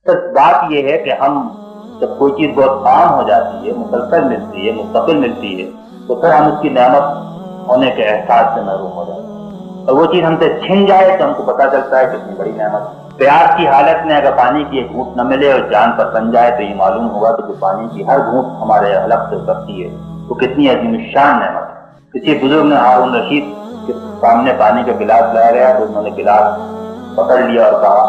تو بات یہ ہے کہ ہم جب کوئی چیز بہت عام ہو جاتی ہے، مسلسل ملتی ہے، مستقل ملتی ہے، تو پھر ہم اس کی نعمت ہونے کے احساس سے محروم ہو جاتے ہیں، اور وہ چیز ہم سے چھن جائے تو ہم کو پتہ چلتا ہے کتنی بڑی نعمت ہے۔ پیاس کی حالت میں اگر پانی کی ایک گھونٹ نہ ملے اور جان پر بن جائے تو یہ معلوم ہوگا کہ جو پانی کی ہر گھونٹ ہمارے حلق سے اترتی ہے وہ کتنی عظیم الشان نعمت ہے۔ کسی بزرگ نے ہارون رشید کے سامنے پانی کا گلاس لایا گیا تو انہوں نے گلاس پکڑ لیا اور کہا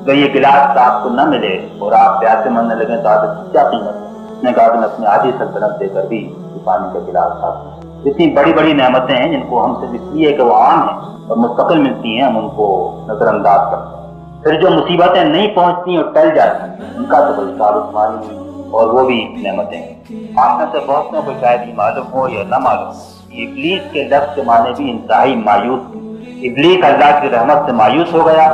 اگر یہ گلاس آپ کو نہ ملے اور آپ پیاسے مرنے لگیں تو آپ اس کی کیا قیمت ہے؟ اس نے کہا کہ میں اپنی آدھی سلطنت دے کر بھی پانی کا گلاس کھاتا ہوں۔ اتنی بڑی بڑی نعمتیں ہیں جن کو ہم صرف اس لیے کہ وہ عام ہیں اور مستقل ملتی ہیں ہم ان کو نظر انداز کرتے ہیں۔ پھر جو مصیبتیں نہیں پہنچتی اور ٹل جاتی ہیں ان کا تو کوئی ثابت مانی نہیں، اور وہ بھی نعمتیں ہیں۔ آپ میں سے بہتوں کو شاید یہ معلوم ہو یا نہ معلوم ہو، ابلیس کے لفظ کے معنی بھی انتہائی مایوس ہیں۔ ابلیس اللہ کی رحمت سے مایوس ہو گیا،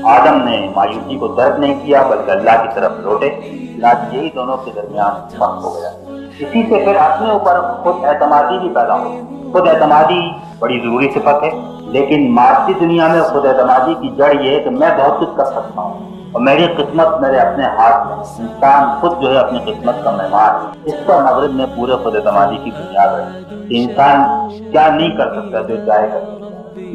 آدم نے مایوسی کو ترک نہیں کیا بلکہ اللہ کی طرف لوٹے، چنانچہ یہی دونوں کے درمیان فرق ہو گیا۔ اسی سے پھر اپنے اوپر خود اعتمادی بھی پیدا ہو۔ خود اعتمادی بڑی ضروری صفت ہے، لیکن مادی دنیا میں خود اعتمادی کی جڑ یہ ہے کہ میں بہت کچھ کر سکتا ہوں اور میری قسمت میرے اپنے ہاتھ میں۔ انسان خود جو ہے اپنی قسمت کا معمار ہے۔ اس پر مغرب نے پورے خود اعتمادی کی بنیاد رکھی کہ انسان کیا نہیں کر سکتا جو چاہے کر سکتا ہے،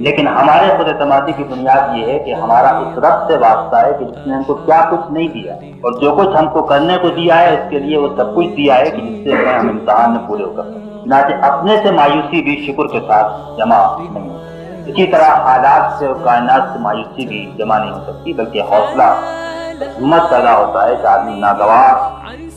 لیکن ہمارے خود اعتمادی کی بنیاد یہ ہے کہ ہمارا اس رب سے واسطہ ہے کہ جس نے ہم کو کیا کچھ نہیں دیا، اور جو کچھ ہم کو کرنے کو دیا ہے اس کے لیے وہ سب کچھ دیا ہے کہ جس سے ہم امتحان میں پورے ہو کر سکیں۔ چنانچہ اپنے سے مایوسی بھی شکر کے ساتھ جمع نہیں ہو سکتی۔ اسی طرح حالات سے اور کائنات سے مایوسی بھی جمع نہیں ہو سکتی، بلکہ حوصلہ ہمت پیدا ہوتا ہے کہ آدمی ناگوار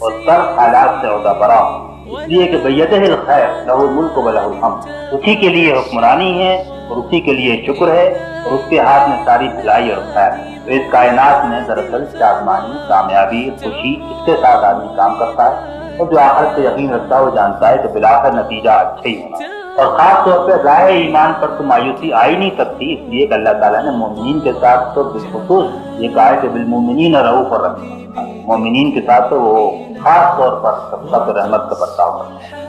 اور سخت حالات سے عہدہ برا ہو، اس لیے کہ بیدہ الخیر لہ الملک و لہ الحمد، اسی کے لیے حکمرانی ہے اور اسی کے لیے شکر ہے اور اس کے ہاتھ میں ساری بھلائی اور خیر ہے۔ تو اس کائنات میں دراصل شادمانی، کامیابی، خوشی، اس کے ساتھ آدمی کام کرتا ہے، اور جو آخرت سے یقین رکھتا ہے وہ جانتا ہے کہ بالآخر نتیجہ اچھا ہی ہونا ہے۔ اور خاص طور پہ راہ ایمان پر تو مایوسی آ ہی نہیں سکتی، اس لیے کہ اللہ تعالیٰ نے مومنین کے ساتھ تو بالخصوص یہ کہا ہے کہ بالمومنین رؤوف الرحیم، مومنین کے ساتھ تو وہ خاص طور پر سب رحمت کا برتاؤ کرتا ہے۔